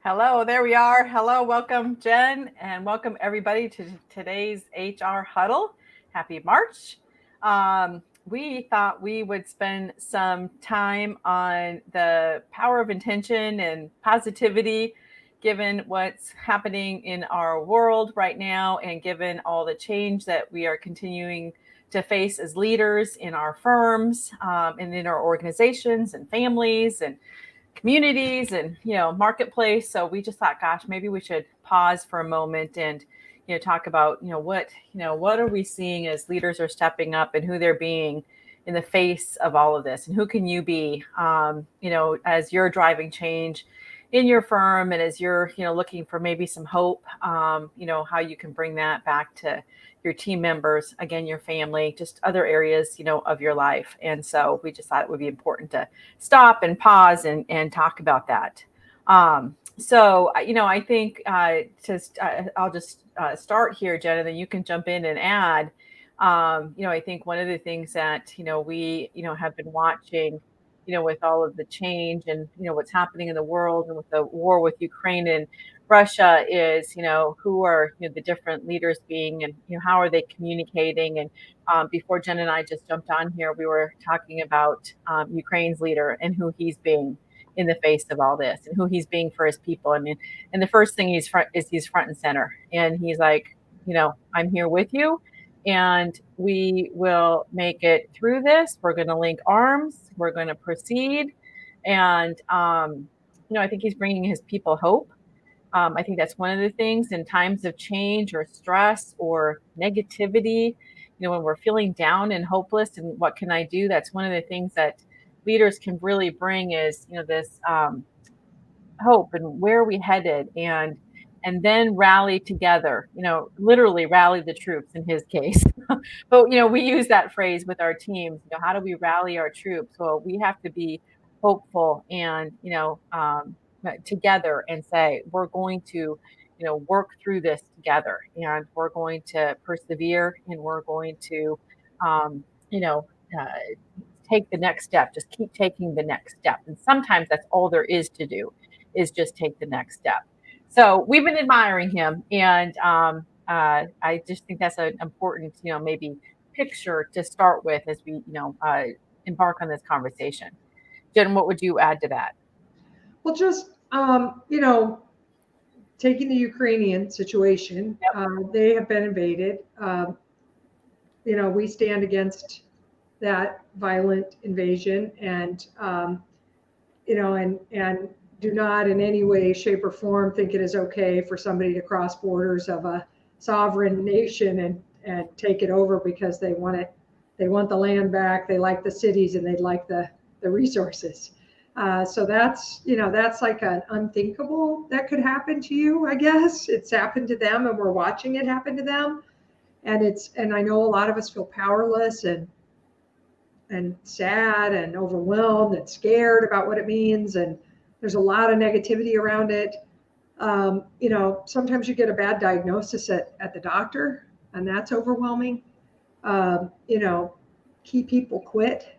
Hello, there we are. Hello, welcome, Jen, and welcome everybody to today's HR Huddle. Happy March. We thought we would spend some time on the power of intention and positivity, given what's happening in our world right now, and given all the change that we are continuing to face as leaders in our firms and in our organizations and families and communities and marketplace. So we just thought, gosh, maybe we should pause for a moment and talk about what are we seeing as leaders are stepping up and who they're being in the face of all of this, and who can you be as you're driving change in your firm, and as you're looking for maybe some hope, how you can bring that back to your team members, again, your family, just other areas, of your life. And so we just thought it would be important to stop and pause and talk about that. I think I'll just start here, Jen, and then you can jump in and add. I think one of the things that, we, have been watching, with all of the change and, what's happening in the world and with the war with Ukraine and Russia is, who are the different leaders being, and how are they communicating? And before Jen and I just jumped on here, we were talking about Ukraine's leader and who he's being in the face of all this, and who he's being for his people. I mean, and the first thing he's front and center, and he's like, I'm here with you, and we will make it through this. We're going to link arms. We're going to proceed, and I think he's bringing his people hope. I think that's one of the things in times of change or stress or negativity, when we're feeling down and hopeless and what can I do? That's one of the things that leaders can really bring is, this hope and where are we headed, and then rally together, literally rally the troops in his case. But, we use that phrase with our teams, how do we rally our troops? Well, we have to be hopeful and, together and say, we're going to, work through this together, and we're going to persevere, and we're going to, um, you know, uh, take the next step, just keep taking the next step. And sometimes that's all there is to do, is just take the next step. So we've been admiring him, and I just think that's an important, maybe picture to start with as we, embark on this conversation. Jen, what would you add to that? Well, just, taking the Ukrainian situation, Yep. they have been invaded. We stand against that violent invasion, and, and do not in any way, shape, or form think it is okay for somebody to cross borders of a sovereign nation and take it over because they want it. They want the land back. They like the cities, and they'd like the resources. So that's like an unthinkable that could happen to you. I guess it's happened to them, and we're watching it happen to them. And I know a lot of us feel powerless and sad and overwhelmed and scared about what it means. And there's a lot of negativity around it. Sometimes you get a bad diagnosis at the doctor, and that's overwhelming. Um, you know, Key people quit,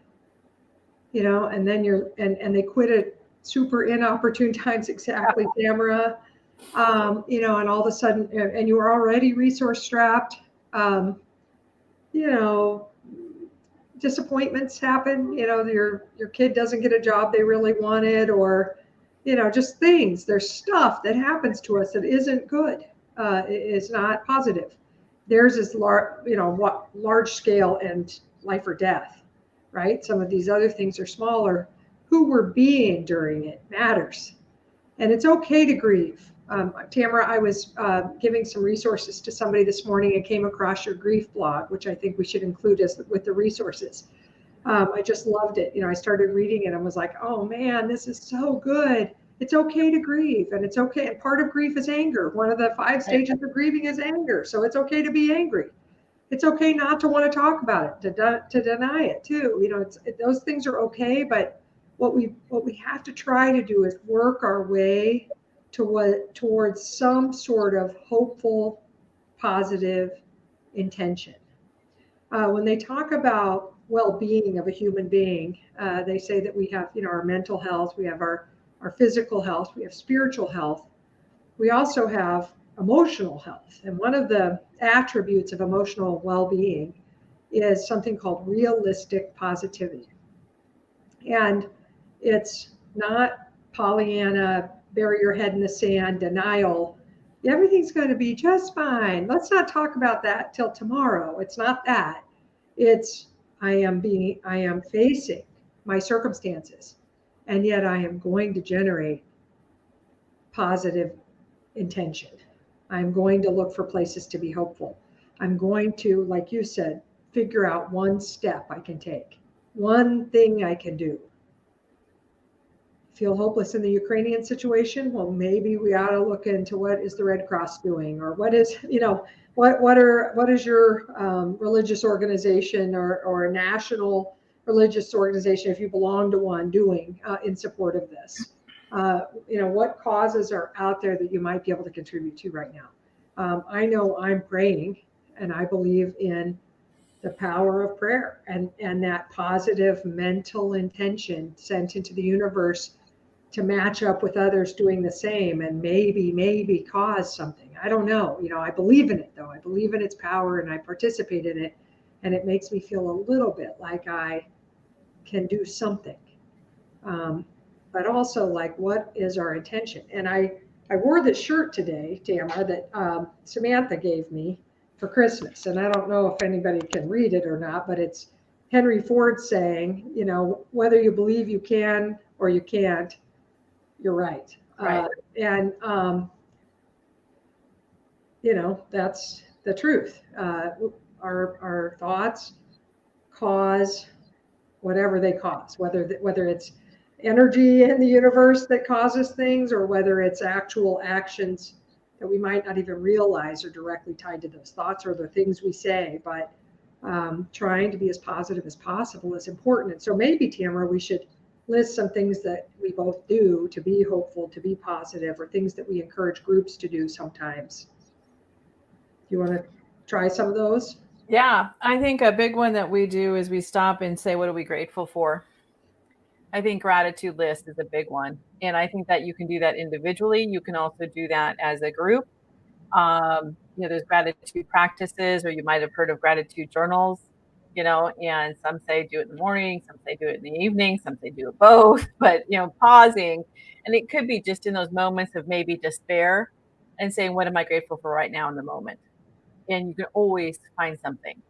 and then and they quit at super inopportune times, exactly, Tamara. And all of a sudden, and you were already resource strapped. Um, you know, Disappointments happen. Your kid doesn't get a job they really wanted, or just things. There's stuff that happens to us that isn't good. It's not positive. Theirs is large scale and life or death, right? Some of these other things are smaller. Who we're being during it matters, and it's okay to grieve. Tamara, I was giving some resources to somebody this morning and came across your grief blog, which I think we should include as with the resources. I just loved it. I started reading it and was like, oh man, this is so good. It's okay to grieve, and it's okay. And part of grief is anger. One of the 5 stages of grieving is anger. So it's okay to be angry. It's okay not to want to talk about it, to deny it too. Those things are okay, but what we have to try to do is work our way towards some sort of hopeful, positive intention. When they talk about well-being of a human being, they say that we have, our mental health, we have our our physical health, we have spiritual health, we also have emotional health. And one of the attributes of emotional well-being is something called realistic positivity. And it's not Pollyanna, bury your head in the sand, denial. Everything's going to be just fine. Let's not talk about that till tomorrow. It's not that. It's I am facing my circumstances, and yet I am going to generate positive intention. I'm going to look for places to be hopeful. I'm going to, like you said, figure out one step I can take, one thing I can do. Feel hopeless in the Ukrainian situation? Well, maybe we ought to look into what is the Red Cross doing, or what is, what is your religious organization or national religious organization, if you belong to one, doing in support of this? What causes are out there that you might be able to contribute to right now? I know I'm praying, and I believe in the power of prayer and that positive mental intention sent into the universe to match up with others doing the same and maybe cause something. I don't know. I believe in it, though. I believe in its power, and I participate in it. And it makes me feel a little bit like I can do something. But also, like, what is our intention? And I wore this shirt today, Tamara, that Samantha gave me for Christmas. And I don't know if anybody can read it or not, but it's Henry Ford saying, whether you believe you can or you can't, you're right. Right. And that's the truth. Our thoughts cause whatever they cause, whether it's energy in the universe that causes things, or whether it's actual actions that we might not even realize are directly tied to those thoughts or the things we say. But trying to be as positive as possible is important. And so maybe, Tamara, we should list some things that we both do to be hopeful, to be positive, or things that we encourage groups to do sometimes. Do you want to try some of those? Yeah, I think a big one that we do is we stop and say, what are we grateful for? I think gratitude list is a big one. And I think that you can do that individually. You can also do that as a group. There's gratitude practices, or you might have heard of gratitude journals, and some say do it in the morning, some say do it in the evening, some say do it both, but, pausing. And it could be just in those moments of maybe despair and saying, what am I grateful for right now in the moment? And you can always find something,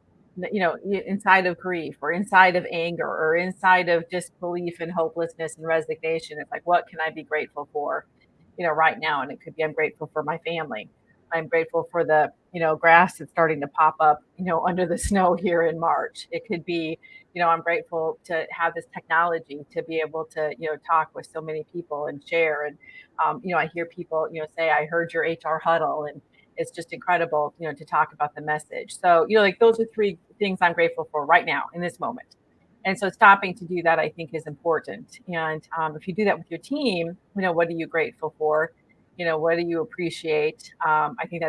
inside of grief or inside of anger or inside of disbelief and hopelessness and resignation. It's like, what can I be grateful for, right now? And it could be, I'm grateful for my family. I'm grateful for the, grass that's starting to pop up, under the snow here in March. It could be, I'm grateful to have this technology to be able to, talk with so many people and share. And, I hear people, say, I heard your HR huddle, and it's just incredible, to talk about the message. So, like, those are three things I'm grateful for right now in this moment. And so stopping to do that, I think, is important. And if you do that with your team, what are you grateful for? What do you appreciate? I think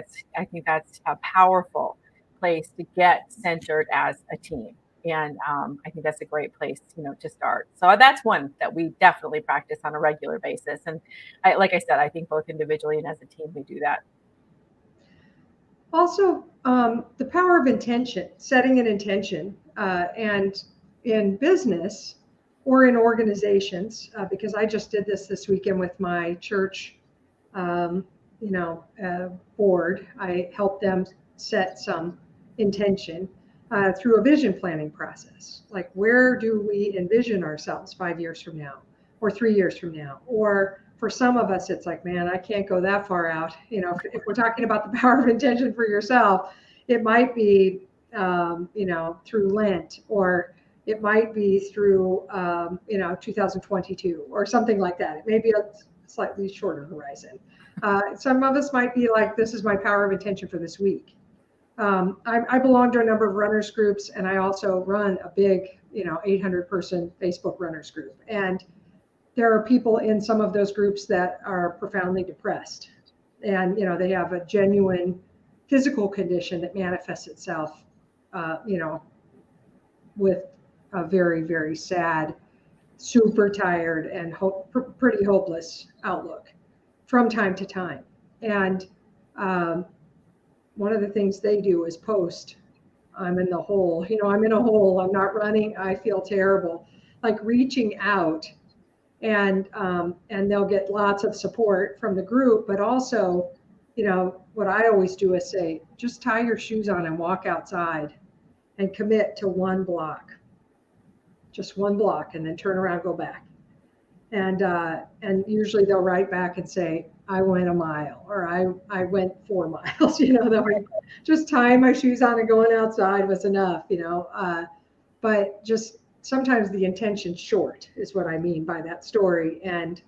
that's a powerful place to get centered as a team. And I think that's a great place, to start. So that's one that we definitely practice on a regular basis. And like I said, I think both individually and as a team, we do that. Also, the power of intention, setting an intention, and in business or in organizations, because I just did this weekend with my church, board. I helped them set some intention through a vision planning process. Like, where do we envision ourselves 5 years from now, or 3 years from now? Or for some of us, it's like, man, I can't go that far out. If we're talking about the power of intention for yourself, it might be, through Lent, or it might be through, 2022 or something like that. It may be a slightly shorter horizon. Some of us might be like, this is my power of intention for this week. I belong to a number of runners groups, and I also run a big, 800-person Facebook runners group. And there are people in some of those groups that are profoundly depressed, and they have a genuine physical condition that manifests itself, with a very, very sad super tired and pretty hopeless outlook from time to time. And um, one of the things they do is post, I'm in the hole. I'm in a hole. I'm not running. I feel terrible. Like reaching out, and they'll get lots of support from the group, but also, what I always do is say, just tie your shoes on and walk outside and commit to one block, just one block, and then turn around, go back. And usually they'll write back and say, I went a mile, or I went 4 miles. They'll just tying my shoes on and going outside was enough. But just sometimes the intention's short is what I mean by that story, and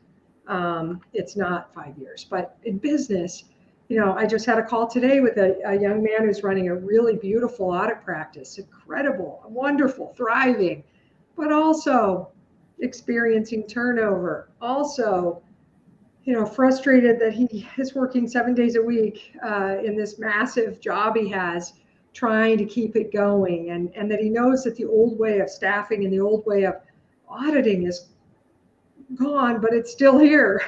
it's not 5 years. But in business, I just had a call today with a young man who's running a really beautiful audit practice, incredible, wonderful, thriving, but also experiencing turnover, also frustrated that he is working 7 days a week in this massive job he has, trying to keep it going, and that he knows that the old way of staffing and the old way of auditing is gone, but it's still here.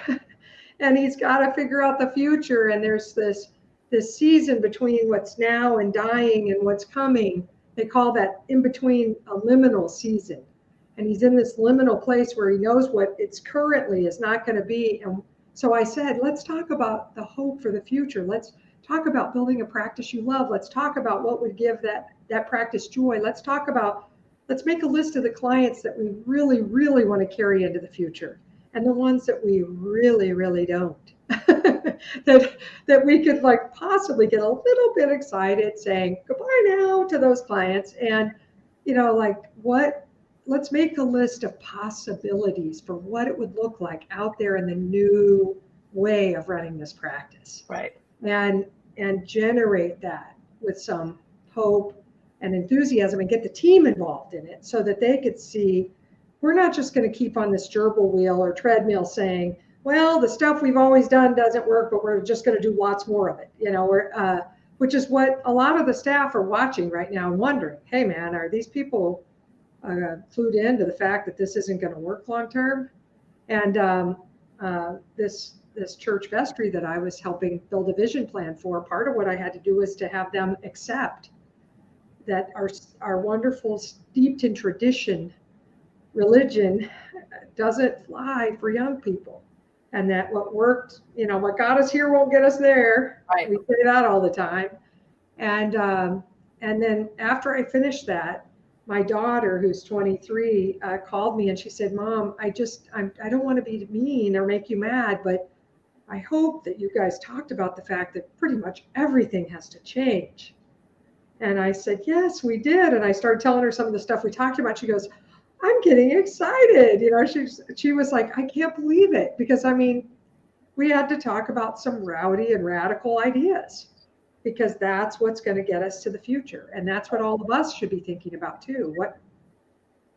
And he's got to figure out the future, and there's this season between what's now and dying and what's coming. They call that in between a liminal season. And he's in this liminal place where he knows what it's currently is not going to be. And so I said, let's talk about the hope for the future. Let's talk about building a practice you love. Let's talk about what would give that practice joy. Let's make a list of the clients that we really, really want to carry into the future, and the ones that we really, really don't. that we could possibly get a little bit excited saying goodbye now to those clients. And let's make a list of possibilities for what it would look like out there in the new way of running this practice. Right. And generate that with some hope and enthusiasm, and get the team involved in it so that they could see we're not just going to keep on this gerbil wheel or treadmill saying, well, the stuff we've always done doesn't work, but we're just going to do lots more of it. Which is what a lot of the staff are watching right now and wondering, hey man, are these people clued in to the fact that this isn't going to work long term? And this church vestry that I was helping build a vision plan for, part of what I had to do was to have them accept that our wonderful, steeped in tradition religion doesn't fly for young people, and that what worked, what got us here won't get us there. Right. We say that all the time. And then after I finished that, my daughter, who's 23, called me and she said, Mom, I don't want to be mean or make you mad, but I hope that you guys talked about the fact that pretty much everything has to change. And I said, yes, we did. And I started telling her some of the stuff we talked about. She goes, I'm getting excited. She was like, I can't believe it. Because we had to talk about some rowdy and radical ideas, because that's what's going to get us to the future. And that's what all of us should be thinking about too.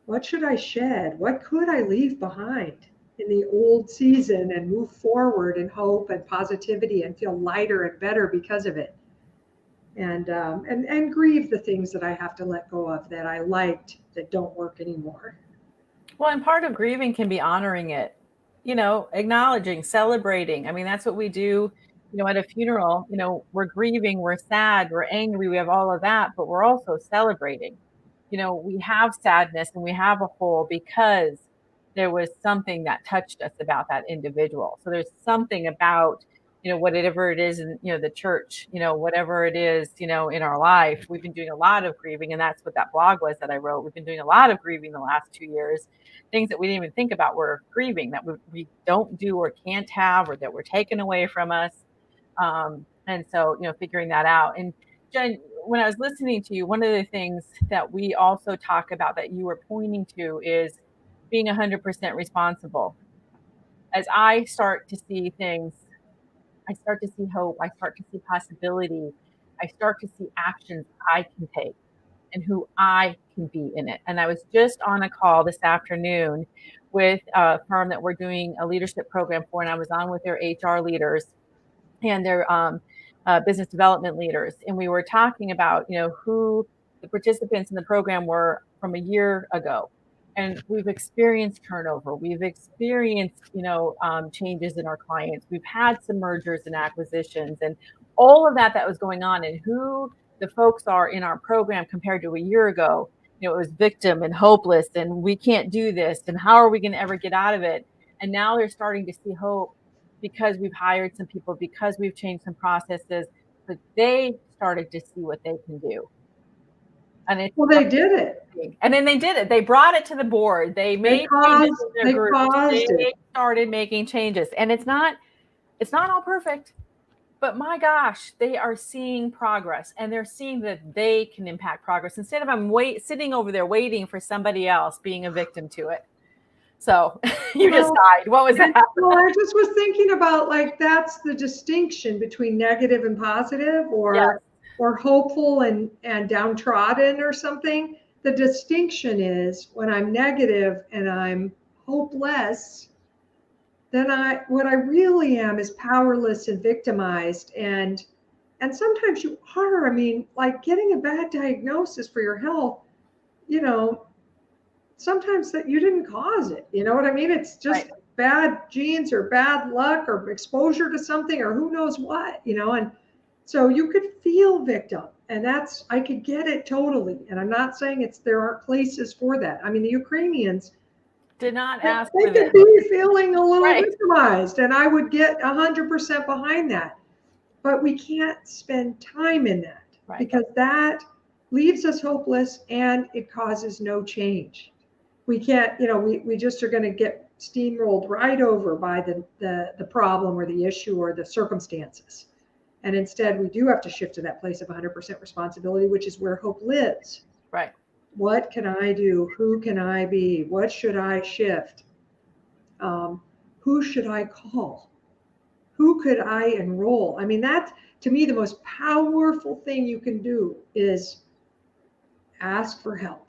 What should I shed? What could I leave behind in the old season and move forward in hope and positivity and feel lighter and better because of it? And grieve the things that I have to let go of that I liked that don't work anymore. Well, and part of grieving can be honoring it, acknowledging, celebrating. That's what we do, at a funeral. We're grieving, we're sad, we're angry, we have all of that, but we're also celebrating. We have sadness and we have a hole because there was something that touched us about that individual. So there's something about, whatever it is in, the church, whatever it is, in our life. We've been doing a lot of grieving, and that's what that blog was that I wrote. We've been doing a lot of grieving the last 2 years. Things that we didn't even think about were grieving, that we don't do or can't have, or that were taken away from us. And so, figuring that out. And Jen, when I was listening to you, one of the things that we also talk about that you were pointing to is being 100% responsible. As I start to see things, I start to see hope, I start to see possibility, I start to see actions I can take and who I can be in it. And I was just on a call this afternoon with a firm that we're doing a leadership program for, and I was on with their HR leaders and their business development leaders. And we were talking about, who the participants in the program were from a year ago. And we've experienced turnover. We've experienced, changes in our clients. We've had some mergers and acquisitions, and all of that was going on. And who the folks are in our program compared to a year ago, it was victim and hopeless, and we can't do this, and how are we going to ever get out of it? And now they're starting to see hope because we've hired some people, because we've changed some processes, but they started to see what they can do. And it's Well, they did it. and then they did it. They brought it to the board. They made changes in their They group. caused They it. started making changes. And it's not all perfect, but my gosh, they are seeing progress, and they're seeing that they can impact progress instead of sitting over there waiting for somebody else being a victim to it. So you Well, decide. What was that? well, I just was thinking about, like, that's the distinction between negative and positive, Yes. or hopeful and downtrodden or something. The distinction is when I'm negative and I'm hopeless, then what I really am is powerless and victimized. And sometimes you are, I mean, like getting a bad diagnosis for your health, you know, sometimes that you didn't cause it. You know what I mean? It's just Right. bad genes or bad luck or exposure to something or who knows what, and so you could feel victim, and I could get it totally. And I'm not saying there aren't places for that. I mean, the Ukrainians, Did not they ask for could this. be feeling a little Right. victimized, and I would get 100% behind that. But we can't spend time in that, Right. because that leaves us hopeless and it causes no change. We can't, we just are going to get steamrolled right over by the problem or the issue or the circumstances. And instead, we do have to shift to that place of 100% responsibility, which is where hope lives. Right. What can I do? Who can I be? What should I shift? Who should I call? Who could I enroll? I mean, that's, to me, the most powerful thing you can do is ask for help.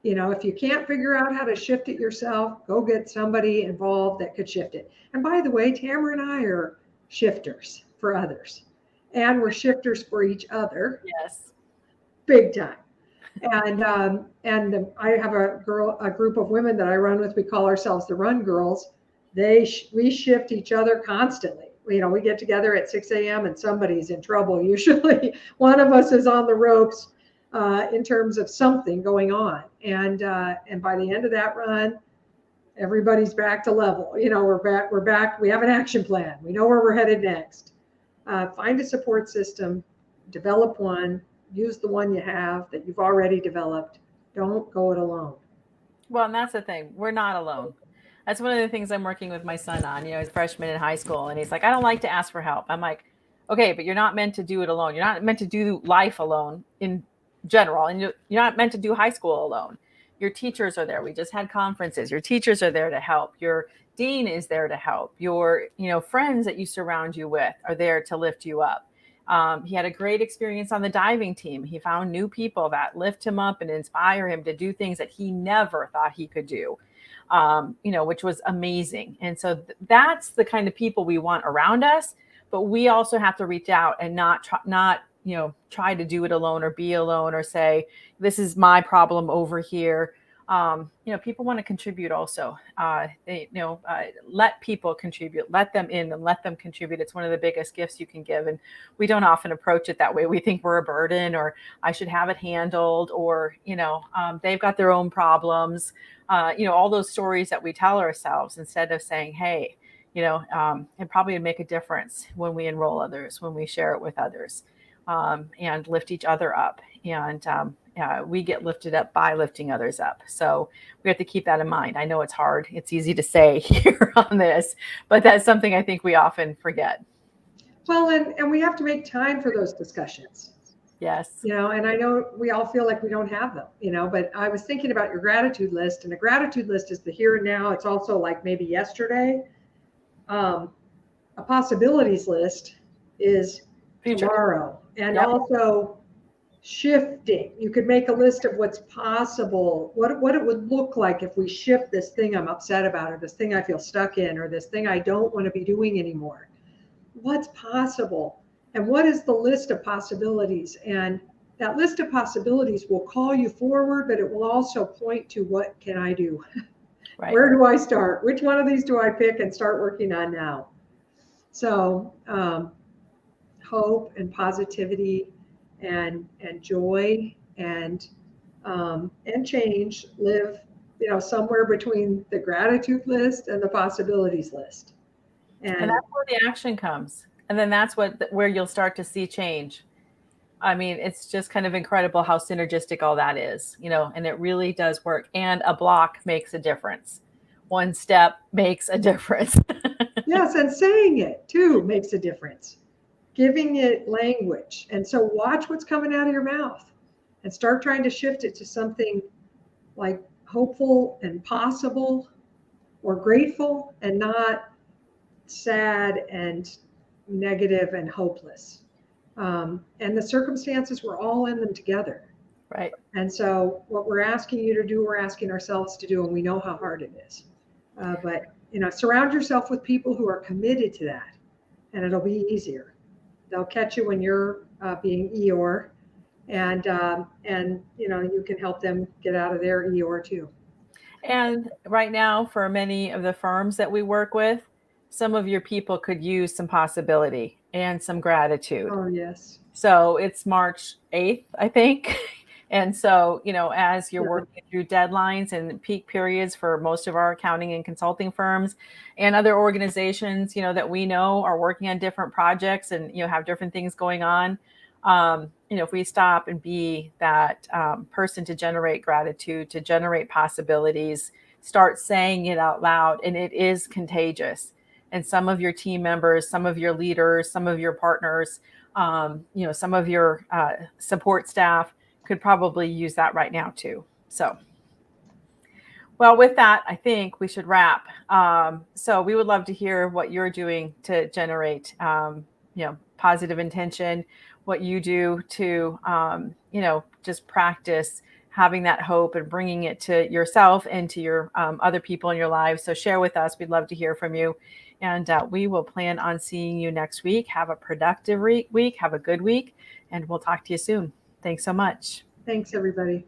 If you can't figure out how to shift it yourself, go get somebody involved that could shift it. And by the way, Tamara and I are shifters for others, and we're shifters for each other. Yes. Big time. And I have a group of women that I run with. We call ourselves the Run Girls. We shift each other constantly. We get together at 6 a.m. and somebody's in trouble. Usually, one of us is on the ropes in terms of something going on. And by the end of that run, everybody's back to level. We're back. We have an action plan. We know where we're headed next. Find a support system, develop one. Use the one you have that you've already developed. Don't go it alone. Well, and that's the thing. We're not alone. That's one of the things I'm working with my son on. He's a freshman in high school, and he's like, I don't like to ask for help. I'm like, okay, but you're not meant to do it alone. You're not meant to do life alone in general, and you're not meant to do high school alone. Your teachers are there. We just had conferences. Your teachers are there to help. Your dean is there to help. Your friends that you surround you with are there to lift you up. He had a great experience on the diving team. He found new people that lift him up and inspire him to do things that he never thought he could do, which was amazing. And so that's the kind of people we want around us. But we also have to reach out and not try to do it alone or be alone or say, this is my problem over here. People want to contribute also. Let people contribute, let them in and let them contribute. It's one of the biggest gifts you can give. And we don't often approach it that way. We think we're a burden, or I should have it handled, or, they've got their own problems. All those stories that we tell ourselves, instead of saying, hey, it probably would make a difference when we enroll others, when we share it with others, and lift each other up. And we get lifted up by lifting others up. So we have to keep that in mind. I know it's hard. It's easy to say here on this, but that's something I think we often forget. Well, and we have to make time for those discussions. Yes. And I know we all feel like we don't have them, but I was thinking about your gratitude list, and the gratitude list is the here and now. It's also like maybe yesterday. A possibilities list is Future. Tomorrow. And Yep. Also shifting. You could make a list of what's possible, what it would look like if we shift this thing I'm upset about, or this thing I feel stuck in, or this thing I don't want to be doing anymore. What's possible? And what is the list of possibilities? And that list of possibilities will call you forward, but it will also point to what can I do? Right. Where do I start? Which one of these do I pick and start working on now? So hope and positivity and joy and change live, somewhere between the gratitude list and the possibilities list. And And that's where the action comes. And then that's where you'll start to see change. I mean, it's just kind of incredible how synergistic all that is, and it really does work. And a block makes a difference. One step makes a difference. yes, and saying it too makes a difference. Giving it language. And so watch what's coming out of your mouth and start trying to shift it to something like hopeful and possible or grateful and not sad and negative and hopeless. And the circumstances, we're all in them together. Right. And so what we're asking you to do, we're asking ourselves to do, and we know how hard it is. But surround yourself with people who are committed to that, and it'll be easier. They'll catch you when you're being Eeyore, and you can help them get out of their Eeyore too. And right now, for many of the firms that we work with, some of your people could use some possibility and some gratitude. Oh yes. So it's March 8th, I think. And so, as you're Yeah. working through deadlines and peak periods for most of our accounting and consulting firms and other organizations, that we know are working on different projects and, have different things going on, if we stop and be that person to generate gratitude, to generate possibilities, start saying it out loud, and it is contagious. And some of your team members, some of your leaders, some of your partners, some of your support staff could probably use that right now too. So, well, with that, I think we should wrap. So we would love to hear what you're doing to generate, positive intention, what you do to, just practice having that hope and bringing it to yourself and to your other people in your lives. So share with us. We'd love to hear from you. And we will plan on seeing you next week. Have a productive week. Have a good week. And we'll talk to you soon. Thanks so much. Thanks, everybody.